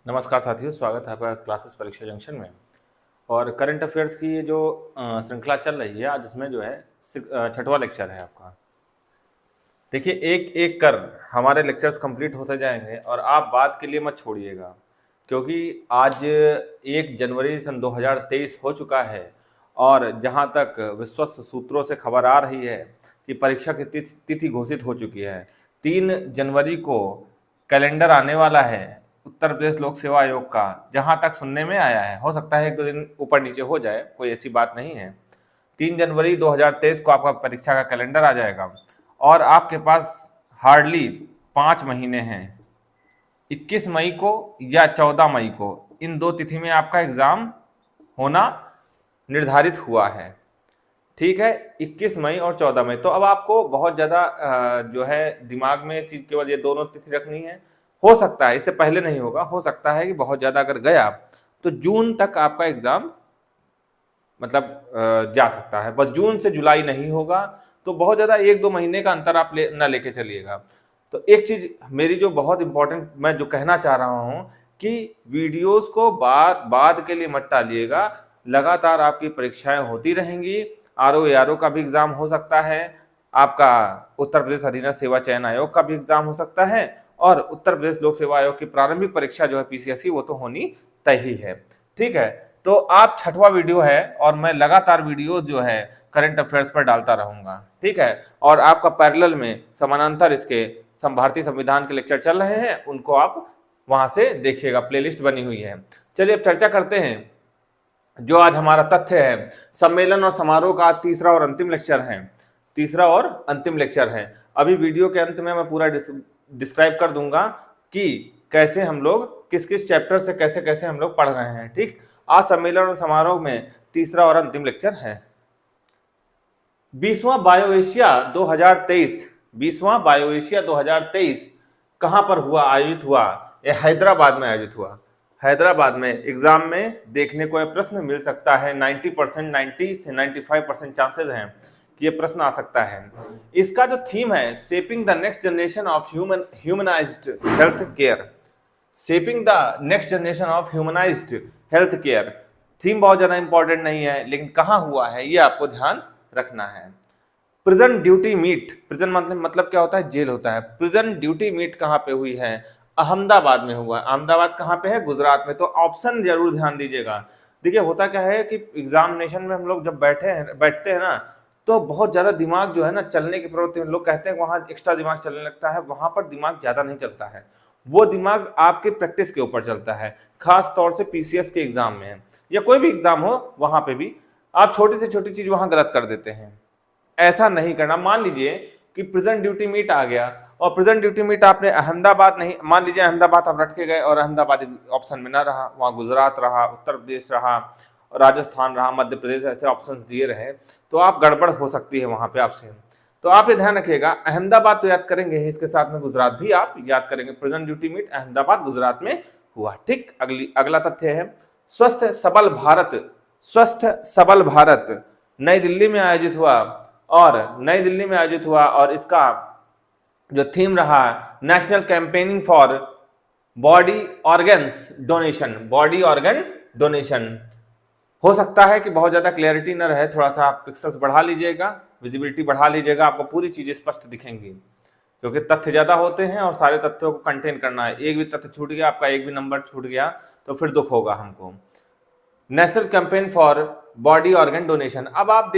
नमस्कार साथियों, स्वागत है आपका क्लासेस परीक्षा जंक्शन में। और करंट अफेयर्स की ये जो श्रृंखला चल रही है, आज इसमें जो है छठवां लेक्चर है आपका। देखिए, एक एक कर हमारे लेक्चर्स कंप्लीट होते जाएंगे और आप बात के लिए मत छोड़िएगा, क्योंकि आज 1 जनवरी सन 2023 हो चुका है और जहां तक विश्वस्त सूत्रों से खबर आ रही है कि परीक्षा की तिथि घोषित हो चुकी है। 3 जनवरी को कैलेंडर आने वाला है उत्तर प्रदेश लोक सेवा आयोग का। जहां तक सुनने में आया है, हो सकता है 1-2 दिन ऊपर नीचे हो जाए, कोई ऐसी बात नहीं है। 3 जनवरी 2023 को आपका परीक्षा का कैलेंडर आ जाएगा और आपके पास हार्डली 5 महीने हैं। 21 मई को या 14 मई को, इन दो तिथि में आपका एग्जाम होना निर्धारित हुआ है। ठीक है, 21 मई और 14 मई। तो अब आपको बहुत ज़्यादा जो है दिमाग में चीज़ केवल ये दोनों तिथि रखनी है। हो सकता है इससे पहले नहीं होगा, हो सकता है कि बहुत ज़्यादा अगर गया तो जून तक आपका एग्ज़ाम मतलब जा सकता है। बस जून से जुलाई नहीं होगा, तो बहुत ज़्यादा 1-2 महीने का अंतर आप न लेके चलिएगा। तो एक चीज़ मेरी जो बहुत इंपॉर्टेंट मैं जो कहना चाह रहा हूँ कि वीडियोस को बाद के लिए मत टालिएगा। लगातार आपकी परीक्षाएं होती रहेंगी। RO का भी एग्ज़ाम हो सकता है, आपका उत्तर प्रदेश अधीनस्थ सेवा चयन आयोग का भी एग्ज़ाम हो सकता है, और उत्तर प्रदेश लोक सेवा आयोग की प्रारंभिक परीक्षा जो है PCSE, वो तो होनी तय ही है। ठीक है, तो आप छठवां वीडियो है और मैं लगातार वीडियोस जो है करंट अफेयर्स पर डालता रहूंगा। ठीक है, और आपका पैरेलल में समानांतर इसके भारतीय संविधान के लेक्चर चल रहे हैं, उनको आप वहां से देखिएगा, प्लेलिस्ट बनी हुई है। चलिए अब चर्चा करते हैं। जो आज हमारा तथ्य है, सम्मेलन और समारोह का आज तीसरा और अंतिम लेक्चर है। अभी वीडियो के अंत में मैं पूरा डिस्क्राइब कर दूंगा कि कैसे हम लोग किस किस चैप्टर से कैसे कैसे हम लोग पढ़ रहे हैं। ठीक, आज सम्मेलन और समारोह में तीसरा और अंतिम लेक्चर है। 20वां बायो एशिया 2023 कहां पर हुआ, आयोजित हुआ? ये हैदराबाद में आयोजित हुआ। हैदराबाद में एग्जाम में देखने को यह प्रश्न मिल सकता है। 90 से 95% चांसेस हैं कि ये प्रश्न आ सकता है। इसका जो थीम है, shaping the next generation of humanized health care. Shaping the next generation of humanized health care. Theme बहुत ज्यादा इंपॉर्टेंट नहीं है, लेकिन कहां हुआ है ये आपको ध्यान रखना है। प्रिजन ड्यूटी मीट, प्रिजन मतलब क्या होता है? जेल होता है। प्रिजन ड्यूटी मीट कहां पे हुई है? अहमदाबाद में हुआ। अहमदाबाद कहां पे है? गुजरात में। तो ऑप्शन जरूर ध्यान दीजिएगा। देखिए, होता क्या है कि एग्जामिनेशन में हम लोग जब बैठते हैं ना, तो बहुत ज्यादा दिमाग जो है ना चलने की प्रवृत्ति में, लोग कहते हैं वहां एक्स्ट्रा दिमाग चलने लगता है। वहां पर दिमाग ज्यादा नहीं चलता है, वो दिमाग आपके प्रैक्टिस के ऊपर चलता है। खास तौर से PCS के एग्जाम में या कोई भी एग्जाम हो, वहां पे भी आप छोटी से छोटी चीज वहां गलत कर देते हैं। ऐसा नहीं करना। मान लीजिए कि प्रेजेंट ड्यूटी मीट आ गया और प्रेजेंट ड्यूटी मीट आपने अहमदाबाद नहीं, मान लीजिए अहमदाबाद आप रट के गए और अहमदाबाद ऑप्शन में ना रहा, वहां गुजरात रहा, उत्तर प्रदेश रहा, राजस्थान रहा, मध्य प्रदेश, ऐसे ऑप्शन दिए रहे, तो आप गड़बड़ हो सकती है वहां पे आपसे। तो आप ये ध्यान रखिएगा, अहमदाबाद तो याद करेंगे, इसके साथ में गुजरात भी आप याद करेंगे। Present duty meet Ahmedabad Gujarat में हुआ। ठीक, अगला तथ्य है स्वस्थ सबल भारत नई दिल्ली में आयोजित हुआ। और इसका जो थीम रहा, national campaigning for body organ donation. हो सकता है कि बहुत ज्यादा क्लैरिटी न रहे, थोड़ा सा आप पिक्सल्स बढ़ा लीजिएगा, विजिबिलिटी बढ़ा लीजिएगा, आपको पूरी चीजें स्पष्ट दिखेंगी, क्योंकि तथ्य ज्यादा होते हैं और सारे तथ्यों को कंटेन करना है। एक भी तथ्य छूट गया आपका, एक भी नंबर छूट गया, तो फिर दुख होगा हमको। National campaign for body organ donation. अब आप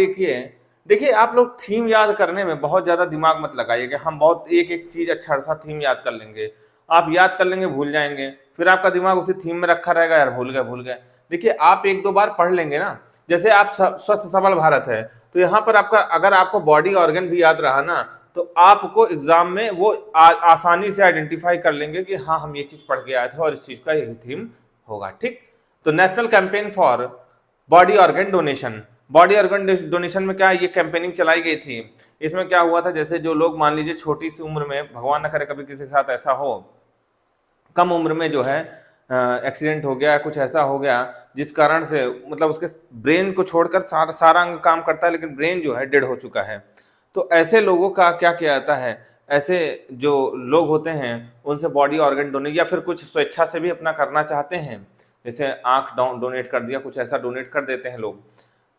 देखिए आप लोग थीम याद करने में बहुत ज्यादा दिमाग मत लगाइए कि हम बहुत एक एक चीज अच्छा सा थीम याद कर लेंगे। आप याद कर लेंगे, भूल जाएंगे, फिर आपका दिमाग उसी थीम में रखा रहेगा, यार भूल गए। देखिए, आप 1-2 बार पढ़ लेंगे ना, जैसे आप स्वस्थ सबल भारत है, तो यहाँ पर आपका अगर आपको बॉडी ऑर्गन भी याद रहा ना, तो आपको एग्जाम में वो आसानी से आइडेंटिफाई कर लेंगे कि हाँ, हम ये चीज पढ़ के आए थे और इस चीज का यही थीम होगा। ठीक, तो national campaign for body organ donation में क्या ये कैंपेनिंग चलाई गई थी। इसमें क्या हुआ था, जैसे जो लोग मान लीजिए छोटी सी उम्र में, भगवान न करे कभी किसी के साथ ऐसा हो, कम उम्र में जो है एक्सीडेंट हो गया, कुछ ऐसा हो गया जिस कारण से मतलब उसके ब्रेन को छोड़कर सारा अंग काम करता है, लेकिन ब्रेन जो है डेड हो चुका है, तो ऐसे लोगों का क्या किया जाता है ऐसे जो लोग होते हैं उनसे बॉडी ऑर्गन डोनेट या फिर कुछ स्वेच्छा से भी अपना करना चाहते हैं, जैसे आंख डोनेट कर दिया, कुछ ऐसा डोनेट कर देते हैं लोग,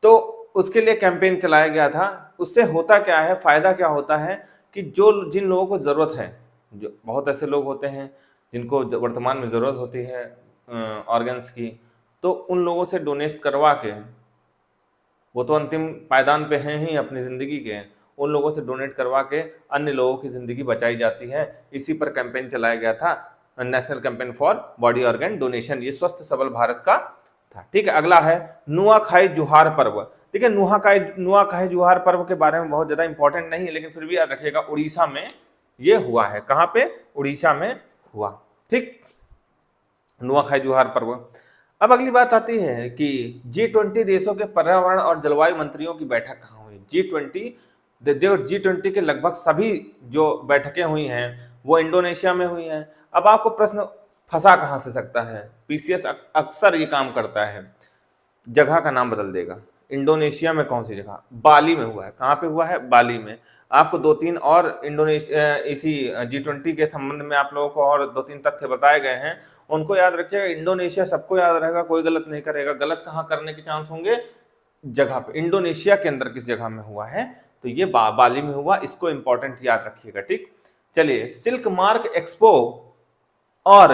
तो उसके लिए कैंपेन चलाया गया था। उससे होता क्या है, फायदा क्या होता है कि जो जिन लोगों को जरूरत है, जो बहुत ऐसे लोग होते हैं जिनको वर्तमान में जरूरत होती है ऑर्गन्स की, तो उन लोगों से डोनेट करवा के, वो तो अंतिम पायदान पे हैं ही अपनी जिंदगी के, उन लोगों से डोनेट करवा के अन्य लोगों की जिंदगी बचाई जाती है। इसी पर कैंपेन चलाया गया था, national campaign for body organ donation, ये स्वस्थ सबल भारत का था। ठीक है, अगला है नुआखाई जुहार पर्व। ठीक है, नुआखाई जुहार पर्व के बारे में बहुत ज्यादा इंपॉर्टेंट नहीं है, लेकिन फिर भी याद रखिएगा, उड़ीसा में ये हुआ है। कहां पे? उड़ीसा में हुआ। ठीक, नुआखाई जुहार पर्व। अब अगली बात आती है कि G20 देशों के पर्यावरण और जलवायु मंत्रियों की बैठक कहाँ हुई? G20 के लगभग सभी जो बैठकें हुई हैं वो इंडोनेशिया में हुई हैं। अब आपको प्रश्न फंसा कहां से सकता है, पीसीएस अक्सर ये काम करता है, जगह का नाम बदल देगा। इंडोनेशिया में कौन सी जगह? बाली में हुआ है। कहाँ पे हुआ है? बाली में। आपको 2-3 और इंडोनेशिया इसी G20 के संबंध में आप लोगों को और 2-3 तथ्य बताए गए हैं, उनको याद रखिएगा। इंडोनेशिया सबको याद रहेगा, कोई गलत नहीं करेगा। गलत कहाँ करने के चांस होंगे? जगह पे। इंडोनेशिया के अंदर किस जगह में हुआ है? तो ये बाली में हुआ, इसको इंपॉर्टेंट याद रखिएगा। ठीक, चलिए, सिल्क मार्क एक्सपो और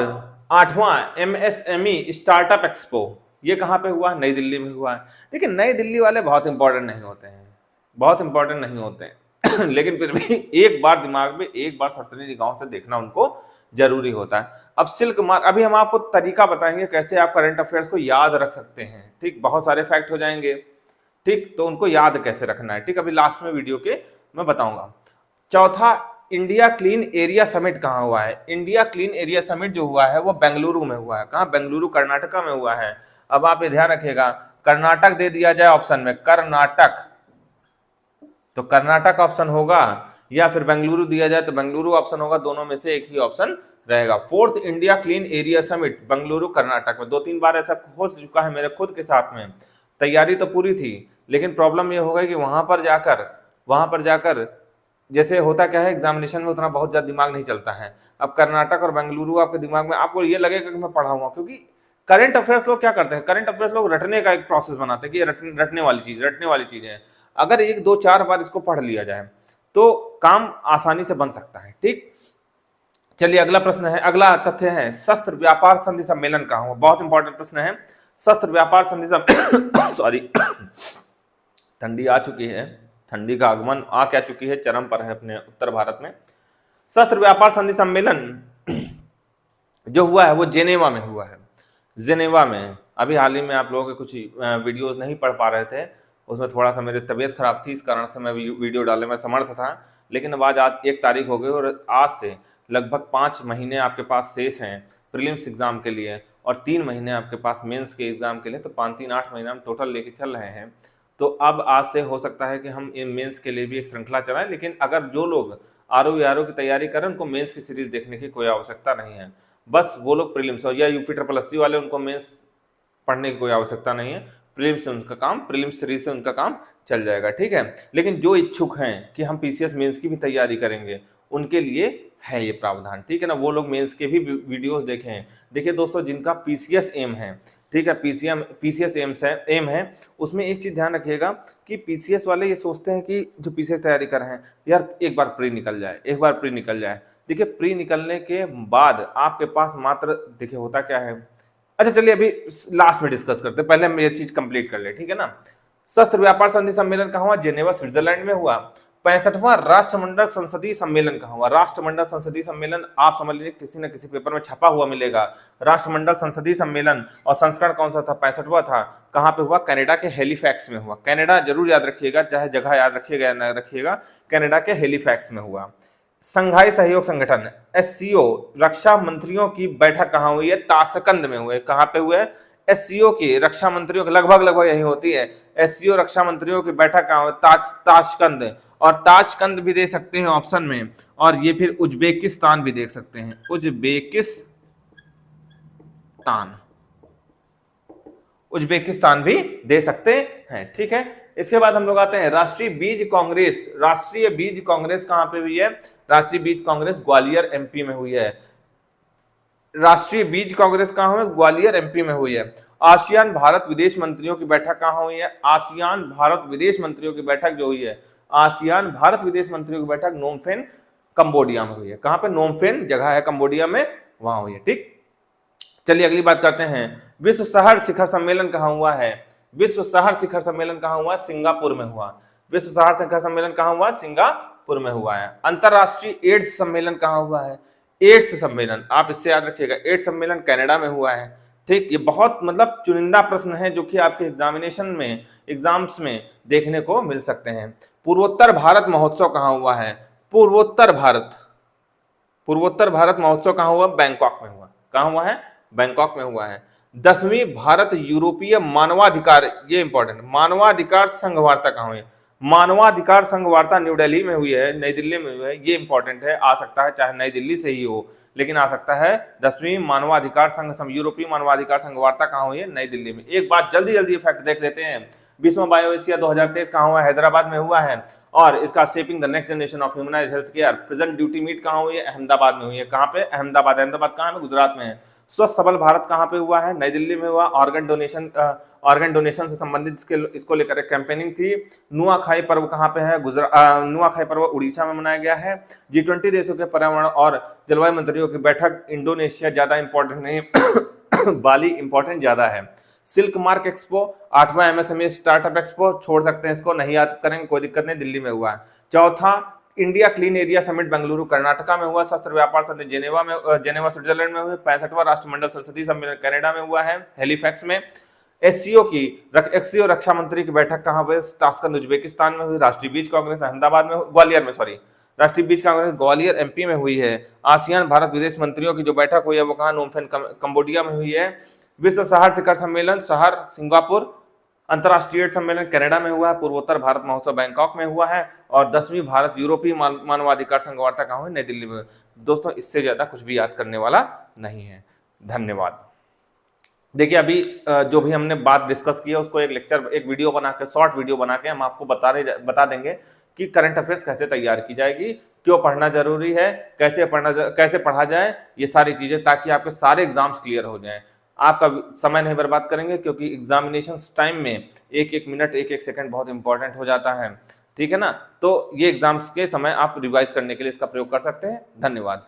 8वां MSME स्टार्टअप एक्सपो, ये कहां पे हुआ? नई दिल्ली में हुआ है। देखिए, नई दिल्ली वाले बहुत इंपॉर्टेंट नहीं होते हैं, बहुत इंपॉर्टेंट नहीं होते हैं लेकिन फिर भी एक बार दिमाग में, एक बार सरसरी निगाहों से देखना उनको जरूरी होता है। अब सिल्क मार्क, अभी हम आपको तरीका बताएंगे कैसे आप करंट अफेयर्स को याद रख सकते हैं। ठीक, बहुत सारे फैक्ट हो जाएंगे, ठीक, तो उनको याद कैसे रखना है, ठीक, अभी लास्ट में वीडियो के मैं बताऊंगा। चौथा, इंडिया क्लीन एरिया समिट कहाँ हुआ है? इंडिया क्लीन एरिया समिट जो हुआ है वो बेंगलुरु में हुआ है। कहाँ? बेंगलुरु, कर्नाटका में हुआ है। अब आप ये ध्यान रखिएगा, कर्नाटक दे दिया जाए ऑप्शन में, कर्नाटक, तो कर्नाटक ऑप्शन होगा, या फिर बेंगलुरु दिया जाए तो बेंगलुरु ऑप्शन होगा, दोनों में से एक ही ऑप्शन रहेगा। 4th India clean area summit Bengaluru Karnataka में। 2-3 बार ऐसा हो चुका है मेरे खुद के साथ में। तैयारी तो पूरी थी, लेकिन प्रॉब्लम ये हो गई कि वहां पर जाकर जैसे होता क्या है, एग्जामिनेशन में उतना बहुत ज्यादा दिमाग नहीं चलता है। अब कर्नाटक और बेंगलुरु आपके दिमाग में, आपको ये लगेगा कि मैं पढ़ा हुआ, क्योंकि करंट अफेयर्स लोग क्या करते हैं, करंट अफेयर्स लोग रटने का एक प्रोसेस बनाते हैं कि ये रटने वाली चीज है। अगर 1-2-4 बार इसको पढ़ लिया जाए तो काम आसानी से बन सकता है। ठीक, चलिए, अगला प्रश्न है, अगला तथ्य है, शस्त्र व्यापार संधि सम्मेलन कहाँ हुआ? बहुत इंपॉर्टेंट प्रश्न है। शस्त्र व्यापार संधि सॉरी ठंडी आ चुकी है, ठंडी का आगमन आ क्या चुकी है, चरम पर है अपने उत्तर भारत में। शस्त्र व्यापार संधि सम्मेलन जो हुआ है वो जेनेवा में हुआ है। जेनेवा में अभी हाल ही में आप लोगों के कुछ वीडियोस नहीं पढ़ पा रहे थे, उसमें थोड़ा सा मेरी तबीयत खराब थी, इस कारण से मैं वीडियो डालने में समर्थ था। लेकिन अब आज 1 तारीख हो गई और आज से लगभग 5 महीने आपके पास शेष हैं प्रीलिम्स एग्जाम के लिए, और 3 महीने आपके पास मेंस के एग्जाम के लिए, तो 5-3-8 महीने हम टोटल लेके चल रहे हैं। तो अब आज से हो सकता है कि हम इन मेंस के लिए भी एक श्रृंखला चलाएं, लेकिन अगर जो लोग आरओ की तैयारी करें उनको मेंस की सीरीज देखने की कोई आवश्यकता नहीं है। बस वो लोग प्रीलिम्स या UP SSC वाले, उनको मेंस पढ़ने की कोई आवश्यकता नहीं है। प्रीलिम्स से उनका काम, प्रीलिम्स सीरीज से उनका काम चल जाएगा। ठीक है, लेकिन जो इच्छुक हैं कि हम PCS मेंस की भी तैयारी करेंगे, उनके लिए है ये प्रावधान। ठीक है ना, वो लोग मेंस के भी वीडियोस देखें। देखिए दोस्तों, जिनका PCS एम है, ठीक है, PCS एम है, उसमें एक चीज ध्यान रखिएगा कि PCS वाले ये सोचते हैं कि जो PCS तैयारी कर रहे हैं, यार एक बार प्री निकल जाए। देखिए, प्री निकलने के बाद आपके पास मात्र, देखिए होता क्या है, अच्छा चलिए अभी लास्ट में डिस्कस करते हैं, पहले हम ये चीज कंप्लीट कर ले, ठीक है ना। शस्त्र व्यापार संधि सम्मेलन कहाँ हुआ? जेनेवा, स्विट्जरलैंड में हुआ। 65वां राष्ट्रमंडल संसदीय सम्मेलन कहाँ हुआ? राष्ट्रमंडल संसदीय सम्मेलन आप समझ लीजिए किसी न किसी पेपर में छपा हुआ मिलेगा। राष्ट्रमंडल संसदीय सम्मेलन, और संस्करण कौन सा था? 65वां था। कहाँ पे हुआ? कनाडा के हैलिफैक्स में हुआ। कनाडा जरूर याद रखिएगा, चाहे जगह याद रखिएगा या न रखिएगा, कनाडा के हैलिफैक्स में हुआ। संघाई सहयोग संगठन SCO रक्षा मंत्रियों की बैठक कहाँ हुई है? ताशकंद में हुए। कहाँ पे हुए? SCO की रक्षा मंत्रियों की लगभग यही होती है। SCO रक्षा मंत्रियों की बैठक कहाँ हुई? ताशकंद, और ताशकंद भी दे सकते हैं ऑप्शन में, और ये फिर उज्बेकिस्तान भी देख सकते हैं, उज्बेकिस्तान भी दे सकते हैं। ठीक है, इसके बाद हम लोग आते हैं राष्ट्रीय बीज कांग्रेस। राष्ट्रीय बीज कांग्रेस कहां पे हुई है? राष्ट्रीय बीज कांग्रेस ग्वालियर एमपी में हुई है। राष्ट्रीय बीज कांग्रेस कहां हुई? ग्वालियर एमपी में हुई है। आसियान भारत विदेश मंत्रियों की बैठक कहां हुई है? आसियान भारत विदेश मंत्रियों की बैठक जो हुई है, आसियान भारत विदेश मंत्रियों की बैठक नोमफेन कंबोडिया में हुई है। कहां पे? नोमफेन जगह है कंबोडिया में, वहां हुई है। ठीक, चलिए अगली बात करते हैं। विश्व शहर शिखर सम्मेलन कहां हुआ है? विश्व शहर शिखर सम्मेलन कहां हुआ? सिंगापुर में हुआ। विश्व शहर शिखर सम्मेलन कहां हुआ? सिंगापुर में हुआ है। अंतरराष्ट्रीय एड्स सम्मेलन कहां हुआ है? एड्स सम्मेलन, आप इससे याद रखिएगा, एड्स सम्मेलन कनाडा में हुआ है। ठीक, ये बहुत मतलब चुनिंदा प्रश्न है जो कि आपके एग्जामिनेशन में, एग्जाम्स में देखने को मिल सकते हैं। पूर्वोत्तर भारत महोत्सव कहां हुआ है? पूर्वोत्तर भारत महोत्सव कहां हुआ? बैंकॉक में हुआ। कहां हुआ है? बैंकॉक में हुआ है। 10वीं भारत यूरोपीय मानवाधिकार, ये इंपॉर्टेंट, मानवाधिकार संघ वार्ता कहां हुई है? मानवाधिकार संघ वार्ता न्यू दिल्ली में हुई है, नई दिल्ली में हुई है। ये इंपॉर्टेंट है, आ सकता है चाहे नई दिल्ली से ही हो, लेकिन आ सकता है। 10वीं मानवाधिकार संघ, यूरोपीय मानवाधिकार संघ वार्ता कहां हुई है? नई दिल्ली में। एक बात जल्दी जल्दी फैक्ट देख लेते हैं। विश्व बायो एशिया 2023 कहां हुआ? हैदराबाद में हुआ है। और इसका shaping the next generation of humanized health care present duty meet कहां हुई है? अहमदाबाद में हुई है। कहां पे? अहमदाबाद। अहमदाबाद कहां है? गुजरात में है। स्वस्थ सबल भारत कहां पे हुआ है? नई दिल्ली में हुआ। ऑर्गन डोनेशन से संबंधित इसको लेकर एक कैंपेनिंग थी। नुआखाई पर्व कहां पे है? नुआखाई पर्व उड़ीसा में मनाया गया है। G20 देशों के पर्यावरण और जलवायु मंत्रियों की बैठक इंडोनेशिया, ज्यादा इंपॉर्टेंट नहीं बाली इंपॉर्टेंट ज्यादा है। सिल्क मार्क एक्सपो, 8वां MSME स्टार्टअप एक्सपो, छोड़ सकते हैं इसको, नहीं याद करेंगे कोई दिक्कत नहीं, दिल्ली में हुआ है। चौथा India clean area summit Bengaluru Karnataka में हुआ। शस्त्र व्यापार संधि जेनेवा स्विट्जरलैंड में हुई। 65वां राष्ट्रमंडल संसदीय सम्मेलन कनाडा में हुआ है, हेलीफैक्स में। एससीओ रक्षा मंत्री की बैठक कहां पे? ताशकंद उज्बेकिस्तान में हुई। राष्ट्रीय बीज कांग्रेस अहमदाबाद में, ग्वालियर में, सॉरी, राष्ट्रीय बीज कांग्रेस ग्वालियर एमपी में हुई है। आसियान भारत विदेश मंत्रियों की जो बैठक हुई है वो कहां? नोमफेन कंबोडिया में हुई है। विश्व शहर शिखर सम्मेलन शहर सिंगापुर, अंतरराष्ट्रीय सम्मेलन कनाडा में हुआ है। पूर्वोत्तर भारत महोत्सव बैंकॉक में हुआ है। और 10वीं भारत यूरोपीय मानवाधिकार संघ वार्ता कहां हुई? नई दिल्ली में। दोस्तों इससे ज्यादा कुछ भी याद करने वाला नहीं है। धन्यवाद। देखिए अभी जो भी हमने बात डिस्कस की है उसको एक वीडियो बना के, शॉर्ट वीडियो बना के हम आपको बता देंगे कि करंट अफेयर्स कैसे तैयार की जाएगी, क्यों पढ़ना जरूरी है, कैसे पढ़ा जाए, ये सारी चीजें, ताकि आपके सारे एग्जाम्स क्लियर हो जाएं। आपका समय नहीं बर्बाद करेंगे, क्योंकि एग्जामिनेशन टाइम में एक एक मिनट, एक एक सेकंड बहुत इंपॉर्टेंट हो जाता है। ठीक है ना? तो ये एग्जाम्स के समय आप रिवाइज करने के लिए इसका प्रयोग कर सकते हैं। धन्यवाद।